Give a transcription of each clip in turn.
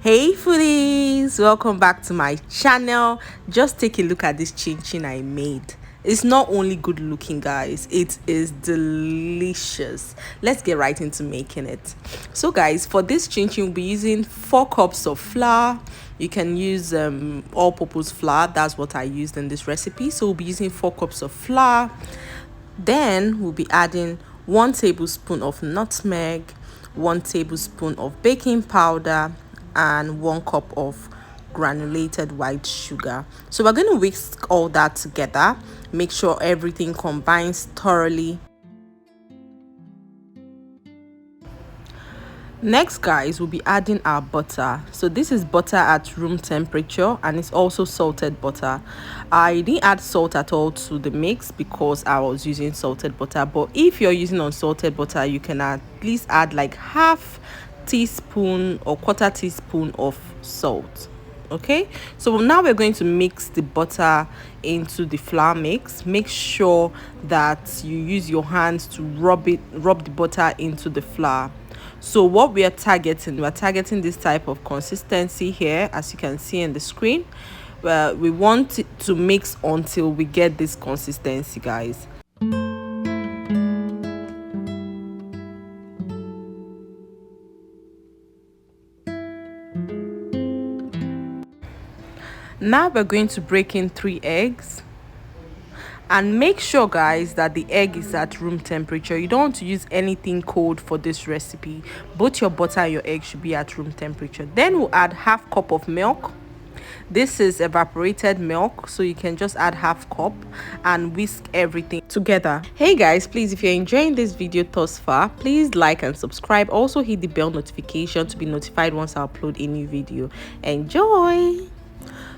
Hey foodies, welcome back to my channel. Just take a look at this chin-chin I made. It's not only good looking, guys, it is delicious. Let's get right into making it. So guys, for this chin-chin we'll be using 4 cups of flour. You can use all-purpose flour. That's what I used in this recipe. So we'll be using 4 cups of flour. Then we'll be adding 1 tablespoon of nutmeg, 1 tablespoon of baking powder, and 1 cup of granulated white sugar. So we're going to whisk all that together. Make sure everything combines thoroughly. Next, guys, we'll be adding our butter. So this is butter at room temperature, and it's also salted butter. I didn't add salt at all to the mix because I was using salted butter, but if you're using unsalted butter, you can at least add like half teaspoon or quarter teaspoon of salt. Okay, so now we're going to mix the butter into the flour mix. Make sure that you use your hands to rub the butter into the flour. So what we're targeting this type of consistency here, as you can see in the screen. We want it to mix until we get this consistency, guys. Now we're going to break in 3 eggs, and make sure, guys, that the egg is at room temperature. You don't want to use anything cold for this recipe. Both your butter and your egg should be at room temperature. Then we'll add half cup of milk. This is evaporated milk, so you can just add half cup and whisk everything together. Hey guys, please, if you're enjoying this video thus far, please like and subscribe. Also hit the bell notification to be notified once I upload a new video. Enjoy.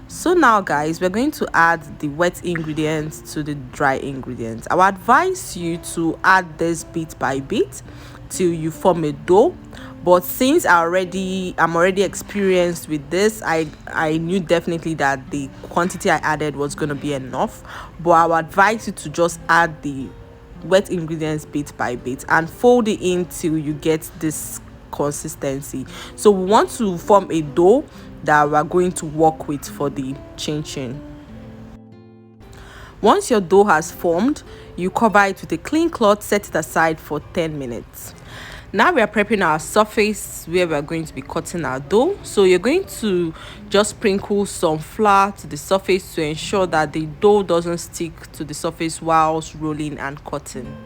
So now, guys, we're going to add the wet ingredients to the dry ingredients. I would advise you to add this bit by bit till you form a dough, but since I'm already experienced with this, I knew definitely that the quantity I added was going to be enough. But I would advise you to just add the wet ingredients bit by bit and fold it in till you get this consistency. So we want to form a dough that we're going to work with for the chin-chin. Once your dough has formed, you cover it with a clean cloth, set it aside for 10 minutes. Now we are prepping our surface where we are going to be cutting our dough. So you're going to just sprinkle some flour to the surface to ensure that the dough doesn't stick to the surface whilst rolling and cutting.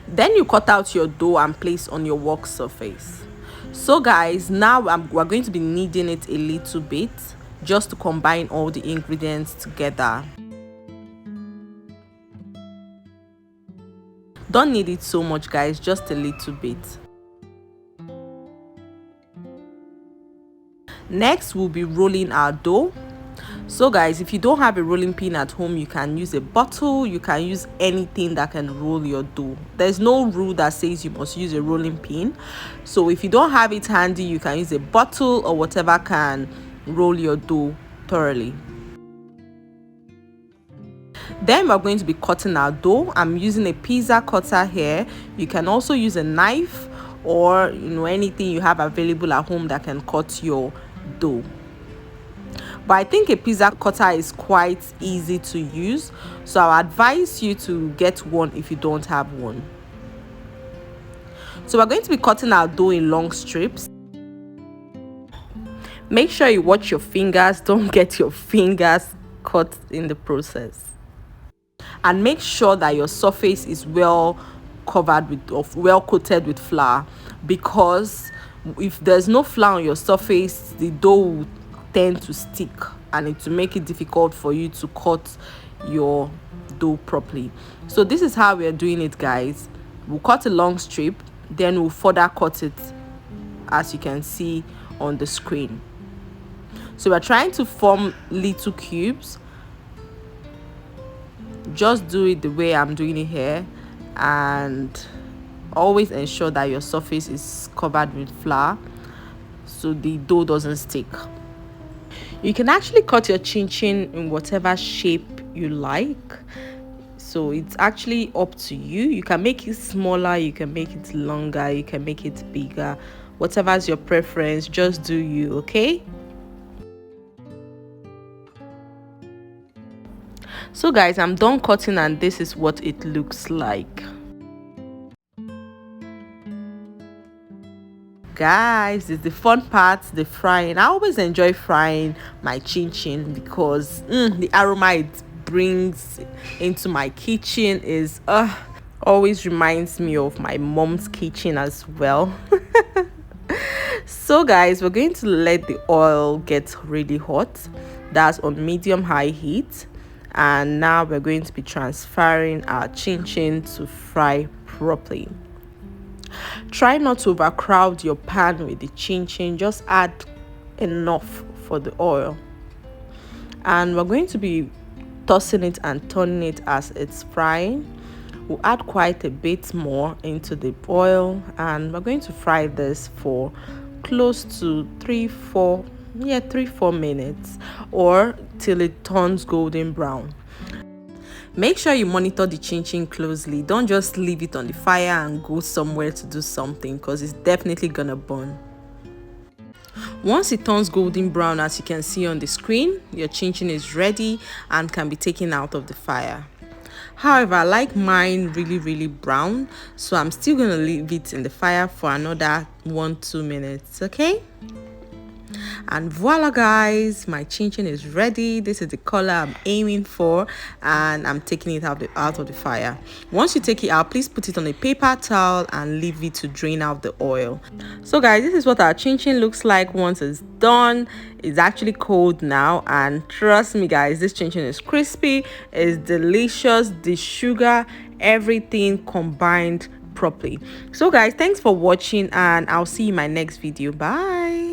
Then you cut out your dough and place on your work surface. So guys, now we're going to be kneading it a little bit just to combine all the ingredients together. Don't knead it so much, guys, just a little bit. Next, we'll be rolling our dough. So guys, if you don't have a rolling pin at home, you can use a bottle. You can use anything that can roll your dough. There's no rule that says you must use a rolling pin. So if you don't have it handy, you can use a bottle or whatever can roll your dough thoroughly. Then we're going to be cutting our dough. I'm using a pizza cutter here. You can also use a knife or anything you have available at home that can cut your dough. But I think a pizza cutter is quite easy to use, so I advise you to get one if you don't have one. So we're going to be cutting our dough in long strips. Make sure you watch your fingers. Don't get your fingers cut in the process. And make sure that your surface is well covered with or well coated with flour, because if there's no flour on your surface, the dough will tend to stick and it will make it difficult for you to cut your dough properly. So this is how we're doing it, guys. We'll cut a long strip, then we'll further cut it as you can see on the screen. So we're trying to form little cubes. Just do it the way I'm doing it here, and always ensure that your surface is covered with flour so the dough doesn't stick. You can actually cut your chin-chin in whatever shape you like. So it's actually up to you. You can make it smaller, you can make it longer, you can make it bigger, whatever's your preference. Just do you. Okay, so guys, I'm done cutting and this is what it looks like. Guys, it's the fun part, the frying. I always enjoy frying my chin-chin because the aroma it brings into my kitchen is always reminds me of my mom's kitchen as well. So guys, we're going to let the oil get really hot. That's on medium high heat, and now we're going to be transferring our chin-chin to fry properly. Try not to overcrowd your pan with the chin-chin, just add enough for the oil, and we're going to be tossing it and turning it as it's frying. We'll add quite a bit more into the oil, and we're going to fry this for close to 3-4 minutes, or till it turns golden brown. Make sure you monitor the chin-chin closely. Don't just leave it on the fire and go somewhere to do something, because it's definitely gonna burn. Once it turns golden brown, as you can see on the screen, your chin-chin is ready and can be taken out of the fire. However, I like mine really brown, so I'm still gonna leave it in the fire for another 1-2 minutes. Okay, and voila guys, my chin-chin is ready. This is the color I'm aiming for, and I'm taking it out of the fire. Once you take it out, please put it on a paper towel and leave it to drain out the oil. So guys, this is what our chin-chin looks like once it's done. It's actually cold now, and trust me guys, this chin-chin is crispy, it's delicious. The sugar, everything combined properly. So guys, thanks for watching, and I'll see you in my next video. Bye.